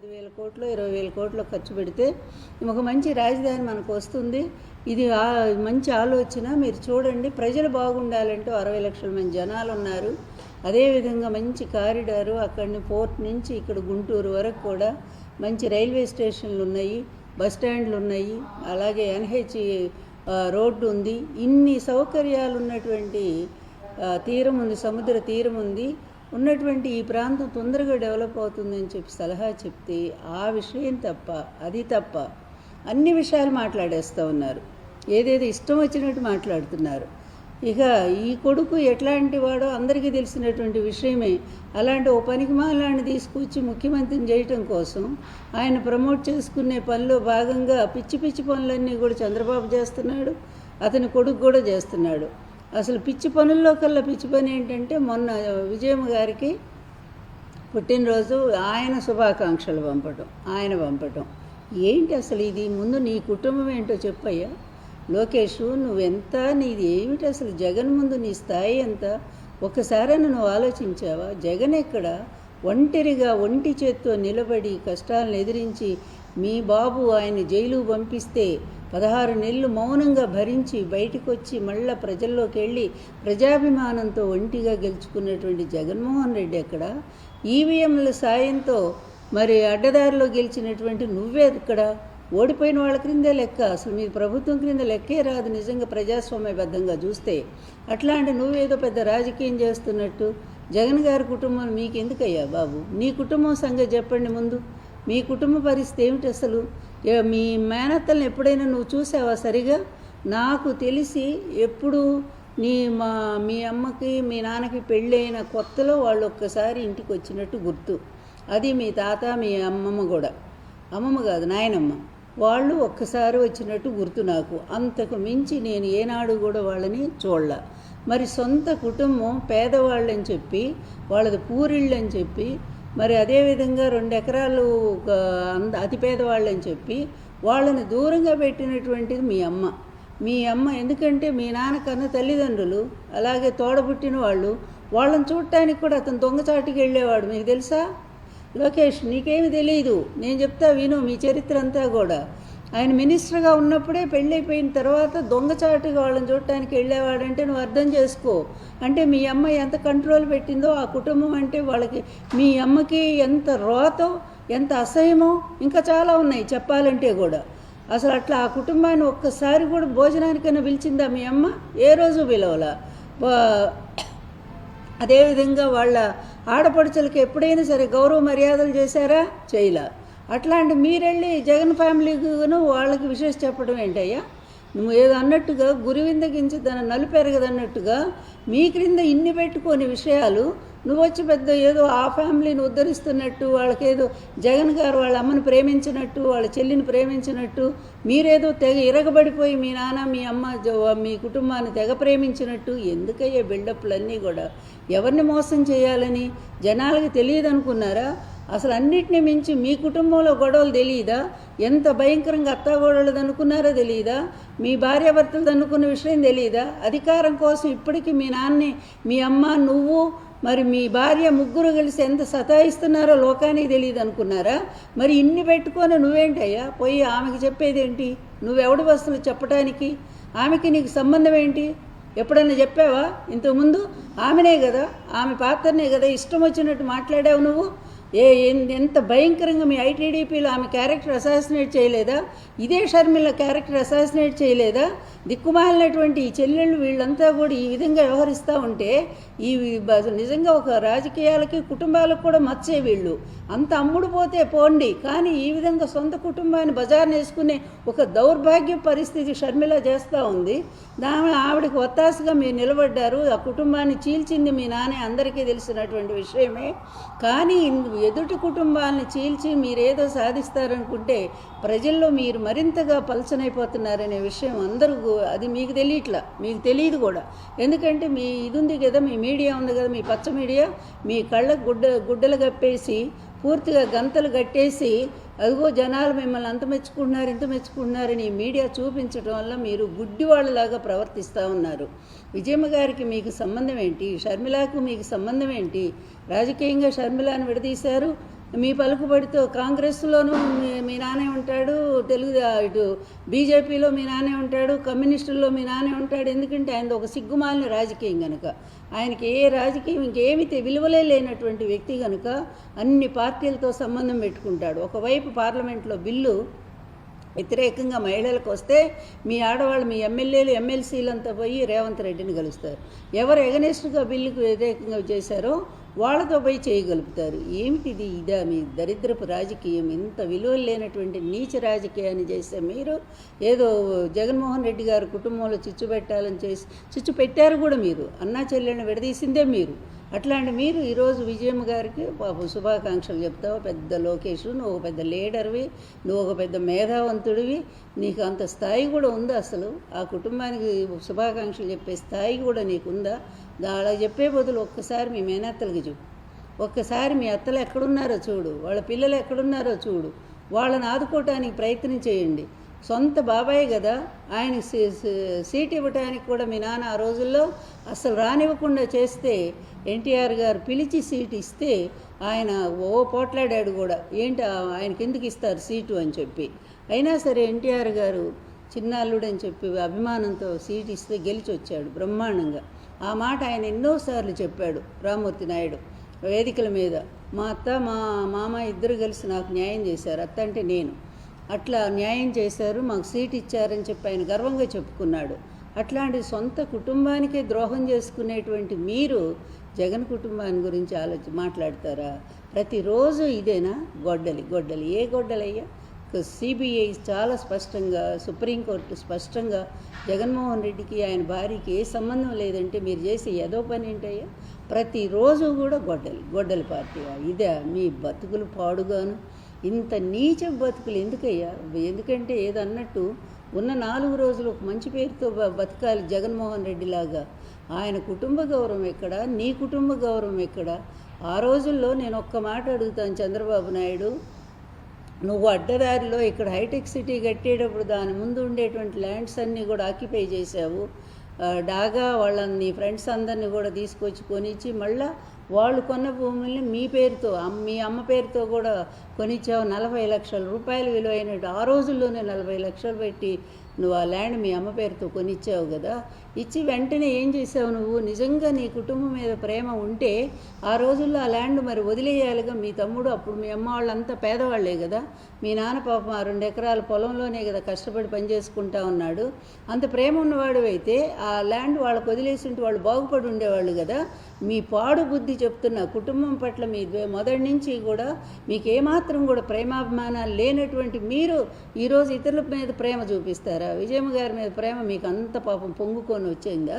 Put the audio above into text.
10,000 కోట్లు 20,000 కోట్లు ఖర్చు పెడితే ఒక మంచి రాజధాని మనకు వస్తుంది. ఇది మంచి ఆలోచన. మీరు చూడండి, ప్రజలు బాగుండాలంటూ 60 లక్షల మంది జనాలు ఉన్నారు. అదేవిధంగా మంచి కారిడారు, అక్కడిని పోర్ట్ నుంచి ఇక్కడ గుంటూరు వరకు కూడా మంచి రైల్వే స్టేషన్లు ఉన్నాయి, బస్ స్టాండ్లు ఉన్నాయి, అలాగే ఎన్హెచ్ రోడ్డు ఉంది. ఇన్ని సౌకర్యాలు ఉన్నటువంటి తీరం ఉంది, సముద్ర తీరం ఉంది. ఉన్నటువంటి ఈ ప్రాంతం తొందరగా డెవలప్ అవుతుందని చెప్పి సలహా చెప్తే ఆ విషయం తప్ప, అది తప్ప అన్ని విషయాలు మాట్లాడేస్తూ ఉన్నారు. ఏదేదో ఇష్టం వచ్చినట్టు మాట్లాడుతున్నారు. ఇక ఈ కొడుకు ఎట్లాంటి వాడో అందరికీ తెలిసినటువంటి విషయమే. అలాంటి ఓ పనికిమాలాన్ని తీసుకొచ్చి ముఖ్యమంత్రిని చేయటం కోసం ఆయన ప్రమోట్ చేసుకునే పనిలో భాగంగా పిచ్చి పిచ్చి పనులన్నీ కూడా చంద్రబాబు చేస్తున్నాడు, అతని కొడుకు కూడా చేస్తున్నాడు. అసలు పిచ్చి పనుల్లో కల్లా పిచ్చి పని ఏంటంటే, మొన్న విజయమ్మ గారికి పుట్టినరోజు ఆయన శుభాకాంక్షలు పంపటం ఏంటి అసలు ఇది? ముందు నీ కుటుంబం ఏంటో చెప్పయ్యా లోకేష్. నువ్వెంత, నీది ఏమిటి అసలు? జగన్ ముందు నీ స్థాయి ఎంత? ఒక్కసారైనా నువ్వు ఆలోచించావా? జగన్ ఎక్కడ ఒంటరిగా ఒంటి చేత్తో నిలబడి కష్టాలను ఎదిరించి మీ బాబు ఆయన జైలు పంపిస్తే 16 నెలలు మౌనంగా భరించి బయటకు వచ్చి మళ్ళా ప్రజల్లోకి వెళ్ళి ప్రజాభిమానంతో ఒంటిగా గెలుచుకున్నటువంటి జగన్మోహన్ రెడ్డి ఎక్కడ? ఈవీఎంల సాయంతో మరి అడ్డదారిలో గెలిచినటువంటి నువ్వే ఇక్కడ. ఓడిపోయిన వాళ్ళ క్రిందే లెక్క. అసలు మీ ప్రభుత్వం క్రింద లెక్కే రాదు నిజంగా ప్రజాస్వామ్యబద్ధంగా చూస్తే. అట్లాంటి నువ్వేదో పెద్ద రాజకీయం చేస్తున్నట్టు. జగన్ గారి కుటుంబం మీకు ఎందుకయ్యా బాబు? నీ కుటుంబం సంగతి చెప్పండి ముందు. మీ కుటుంబ పరిస్థితి ఏమిటి అసలు? మీ మేనత్తలను ఎప్పుడైనా నువ్వు చూసావా సరిగా? నాకు తెలిసి ఎప్పుడు మీ అమ్మకి మీ నాన్నకి పెళ్ళైన కొత్తలో వాళ్ళు ఒక్కసారి ఇంటికి వచ్చినట్టు గుర్తు. అది మీ తాత మీ అమ్మమ్మ కూడా, అమ్మమ్మ కాదు నాయనమ్మ, వాళ్ళు ఒక్కసారి వచ్చినట్టు గుర్తు నాకు. అంతకు మించి నేను ఏనాడు కూడా వాళ్ళని చూడలే. మరి సొంత కుటుంబం పేదవాళ్ళని చెప్పి, వాళ్ళది పూరిళ్ళని చెప్పి, మరి అదేవిధంగా 2 ఎకరాలు అతి పేదవాళ్ళని చెప్పి వాళ్ళని దూరంగా పెట్టినటువంటిది మీ అమ్మ. ఎందుకంటే మీ నాన్నకన్నా తల్లిదండ్రులు, అలాగే తోడబుట్టిన వాళ్ళని చూడటానికి కూడా అతను దొంగచాటుకి వెళ్ళేవాడు. మీకు తెలుసా లోకేష్? నీకేమి తెలియదు, నేను చెప్తా విను మీ చరిత్ర అంతా కూడా. ఆయన మినిస్టర్గా ఉన్నప్పుడే పెళ్ళైపోయిన తర్వాత దొంగచాటుగా వాళ్ళని చూడటానికి వెళ్ళేవాడంటే నువ్వు అర్థం చేసుకో. అంటే మీ అమ్మ ఎంత కంట్రోల్ పెట్టిందో ఆ కుటుంబం అంటే వాళ్ళకి, మీ అమ్మకి ఎంత రోతో ఎంత అసహ్యమో ఇంకా చాలా ఉన్నాయి చెప్పాలంటే కూడా. అసలు అట్లా ఆ కుటుంబాన్ని ఒక్కసారి కూడా భోజనానికైనా పిలిచిందా మీ అమ్మ? ఏ రోజు పిలవలా. అదేవిధంగా వాళ్ళ ఆడపడుచులకి ఎప్పుడైనా సరే గౌరవ మర్యాదలు చేశారా? చేయలా. అట్లాంటి మీరెళ్ళి జగన్ ఫ్యామిలీకును వాళ్ళకి విశేష చెప్పడం ఏంటయ్యా? నువ్వు ఏదో అన్నట్టుగా గురివిందగించి తన నలుపెరగదన్నట్టుగా మీ క్రింద ఇన్ని పెట్టుకోని విషయాలు నువ్వు వచ్చి పెద్ద ఏదో ఆ ఫ్యామిలీని ఉద్ధరిస్తున్నట్టు, వాళ్ళకేదో జగన్ గారు వాళ్ళ అమ్మని ప్రేమించినట్టు, వాళ్ళ చెల్లిని ప్రేమించినట్టు, మీరేదో తెగ ఇరగబడిపోయి మీ నాన్న మీ అమ్మ మీ కుటుంబాన్ని తెగ ప్రేమించినట్టు. ఎందుకయ్యే బిల్డప్లన్నీ కూడా? ఎవరిని మోసం చేయాలని జనాలకి తెలియదు అనుకున్నారా? అసలు అన్నిటినీ మించి మీ కుటుంబంలో గొడవలు తెలియదా? ఎంత భయంకరంగా అత్తాగోడలది అనుకున్నారో తెలియదా? మీ భార్యాభర్తలది అనుకున్న విషయం తెలియదా? అధికారం కోసం ఇప్పటికీ మీ నాన్నే, మీ అమ్మ, నువ్వు, మరి మీ భార్య ముగ్గురు కలిసి ఎంత సతాయిస్తున్నారో లోకానికి తెలియదు అనుకున్నారా? మరి ఇన్ని పెట్టుకొని నువ్వేంటయ్యా పోయి ఆమెకి చెప్పేదేంటి? నువ్వెవడి వస్తువులు చెప్పడానికి? ఆమెకి నీకు సంబంధం ఏంటి? ఎప్పుడన్నా చెప్పావా ఇంతకుముందు? ఆమెనే కదా, ఆమె పాత్రనే కదా ఇష్టం వచ్చినట్టు మాట్లాడావు నువ్వు. ఎంత భయంకరంగా మీ ఐటీడీపీలో ఆమె క్యారెక్టర్ అసాసినేట్ చేయలేదా? ఇదే షర్మిల క్యారెక్టర్ అసాసినేట్ చేయలేదా? దిక్కుమాలినటువంటి ఈ చెల్లెళ్ళు వీళ్ళంతా కూడా ఈ విధంగా వ్యవహరిస్తూ ఉంటే ఈ నిజంగా ఒక రాజకీయాలకి కుటుంబాలకు కూడా మచ్చే. వీళ్ళు అంత అమ్ముడు పోతే పోండి, కానీ ఈ విధంగా సొంత కుటుంబాన్ని బజార్ని వేసుకునే ఒక దౌర్భాగ్య పరిస్థితి షర్మిల చేస్తూ ఉంది. ఆవిడకి ఒత్తాసుగా మీరు నిలబడ్డారు. ఆ కుటుంబాన్ని చీల్చింది మీ నాన్నే, అందరికీ తెలిసినటువంటి విషయమే. కానీ ఎదుటి కుటుంబాలను చీల్చి మీరేదో సాధిస్తారనుకుంటే ప్రజల్లో మీరు మరింతగా పలచనైపోతున్నారనే విషయం అందరూ, అది మీకు తెలియట్లా, మీకు తెలియదు కూడా. ఎందుకంటే మీ ఇది ఉంది కదా, మీ మీడియా ఉంది కదా, మీ పచ్చ మీడియా, మీ కళ్ళకు గుడ్డలు కప్పేసి పూర్తిగా గంతలు కట్టేసి అదిగో జనాలు మిమ్మల్ని అంత మెచ్చుకుంటున్నారని మీడియా చూపించడం వల్ల మీరు గుడ్డి వాళ్ళలాగా ప్రవర్తిస్తూ ఉన్నారు. విజయమ్మ గారికి మీకు సంబంధం ఏంటి? షర్మిలకు మీకు సంబంధం ఏంటి? రాజకీయంగా షర్మిలాను విడదీశారు, మీ పలుకుబడితో కాంగ్రెస్లోనూ మీ నాన్నే ఉంటాడు, ఇటు బీజేపీలో మీ నాన్నే ఉంటాడు, కమ్యూనిస్టుల్లో మీ నాన్నే ఉంటాడు. ఎందుకంటే ఆయన ఒక సిగ్గుమాలిన రాజకీయం కనుక, ఆయనకి ఏ రాజకీయం ఇంకేమీ విలువలే లేనటువంటి వ్యక్తి కనుక అన్ని పార్టీలతో సంబంధం పెట్టుకుంటాడు. ఒకవైపు పార్లమెంట్లో బిల్లు వ్యతిరేకంగా మహిళలకు వస్తే మీ ఆడవాళ్ళు, మీ ఎమ్మెల్యేలు ఎమ్మెల్సీలంతా పోయి రేవంత్ రెడ్డిని కలుస్తారు. ఎవరు ఎగనెస్ట్గా బిల్లుకు వ్యతిరేకంగా చేశారో వాళ్ళతో పోయి చేయగలుగుతారు. ఏమిటిది? ఇదా మీ దరిద్రపు రాజకీయం? ఇంత విలువలు లేనటువంటి నీచ రాజకీయాన్ని చేస్తే మీరు ఏదో జగన్మోహన్ రెడ్డి గారు కుటుంబంలో చిచ్చు పెట్టాలని చేసి చిచ్చు పెట్టారు కూడా. మీరు అన్నా చెల్లెళ్ళని విడదీసిందే మీరు. అట్లాంటి మీరు ఈరోజు విజయమ్మ గారికి పాపం శుభాకాంక్షలు చెప్తావు. పెద్ద లోకేష్, నువ్వు ఒక పెద్ద లీడర్వి, నువ్వు ఒక పెద్ద మేధావంతుడివి, నీకు అంత స్థాయి కూడా ఉందా? అసలు ఆ కుటుంబానికి శుభాకాంక్షలు చెప్పే స్థాయి కూడా నీకుందా? అలా చెప్పే బదులు ఒక్కసారి మీ మేనత్తలకి చూడు, ఒక్కసారి మీ అత్తలు ఎక్కడున్నారో చూడు, వాళ్ళ పిల్లలు ఎక్కడున్నారో చూడు, వాళ్ళని ఆదుకోవటానికి ప్రయత్నం చేయండి. సొంత బాబాయ్ కదా, ఆయనకి సీట్ ఇవ్వటానికి కూడా మీ నాన్న ఆ రోజుల్లో అసలు రానివ్వకుండా చేస్తే ఎన్టీఆర్ గారు పిలిచి సీటు ఇస్తే ఆయన పోట్లాడాడు కూడా. ఏంటి ఆయనకి ఎందుకు ఇస్తారు సీటు అని చెప్పి. అయినా సరే ఎన్టీఆర్ గారు చిన్నాల్లుడు అని చెప్పి అభిమానంతో సీటు ఇస్తే గెలిచి వచ్చాడు బ్రహ్మాండంగా. ఆ మాట ఆయన ఎన్నోసార్లు చెప్పాడు రామ్మూర్తి నాయుడు వేదికల మీద. మా అత్త మా మామ ఇద్దరు కలిసి నాకు న్యాయం చేశారు, అత్త అంటే నేను, అట్లా న్యాయం చేశారు, మాకు సీట్ ఇచ్చారని చెప్పి ఆయన గర్వంగా చెప్పుకున్నాడు. అట్లాంటి సొంత కుటుంబానికే ద్రోహం చేసుకునేటువంటి మీరు జగన్ కుటుంబాన్ని గురించి మాట్లాడతారా? ప్రతిరోజు ఇదేనా? గొడ్డలి ఏ గొడ్డలయ్యా? సిబిఐ చాలా స్పష్టంగా, సుప్రీంకోర్టు స్పష్టంగా జగన్మోహన్ రెడ్డికి ఆయన భార్యకి ఏ సంబంధం లేదంటే మీరు చేసే ఏదో పని ఏంటయ్యా? ప్రతిరోజు కూడా గొడ్డలి పార్టీ. ఇదే మీ బతుకులు పాడుగాను. ఇంత నీచ బతుకులు ఎందుకయ్యా? ఎందుకంటే ఏదన్నట్టు ఉన్న 4 రోజులు ఒక మంచి పేరుతో బతకాలి జగన్మోహన్ రెడ్డిలాగా. ఆయన కుటుంబ గౌరవం ఎక్కడ? నీ కుటుంబ గౌరవం ఎక్కడ? ఆ రోజుల్లో నేను ఒక్క మాట అడుగుతాను చంద్రబాబు నాయుడు, నువ్వు అడ్డదారిలో ఇక్కడ హైటెక్ సిటీ కట్టేటప్పుడు దాని ముందు ఉండేటువంటి ల్యాండ్స్ అన్నీ కూడా ఆక్యుపై చేశావు. డాగా వాళ్ళని నీ ఫ్రెండ్స్ అందరినీ కూడా తీసుకొచ్చి కొనిచ్చి మళ్ళీ వాళ్ళు కొన్న భూముల్ని మీ పేరుతో, మీ అమ్మ పేరుతో కూడా కొనిచ్చావు. 40 లక్షల రూపాయలు విలువైనట్టు ఆ రోజుల్లోనే 40 లక్షలు పెట్టి నువ్వు ఆ ల్యాండ్ మీ అమ్మ పేరుతో కొనిచ్చావు కదా. ఇచ్చి వెంటనే ఏం చేసావు నువ్వు? నిజంగా నీ కుటుంబం మీద ప్రేమ ఉంటే ఆ రోజుల్లో ఆ ల్యాండ్ మరి వదిలేయాలిగా. మీ తమ్ముడు, అప్పుడు మీ అమ్మ వాళ్ళంతా పేదవాళ్లే కదా. మీ నాన్న పాపం ఆ 2 ఎకరాల పొలంలోనే కదా కష్టపడి పనిచేసుకుంటా ఉన్నాడు. అంత ప్రేమ ఉన్నవాడు అయితే ఆ ల్యాండ్ వాళ్ళకు వదిలేసి ఉంటే వాళ్ళు బాగుపడి ఉండేవాళ్ళు కదా. మీ పాడు బుద్ధి చెప్తున్న కుటుంబం పట్ల మీ మొదటి నుంచి కూడా మీకు ఏమాత్రం కూడా ప్రేమాభిమానాలు లేనటువంటి మీరు ఈరోజు ఇతరుల మీద ప్రేమ చూపిస్తారా? విజయమ్మ గారి మీద ప్రేమ మీకు అంత పాపం పొంగుకొని వచ్చిందా?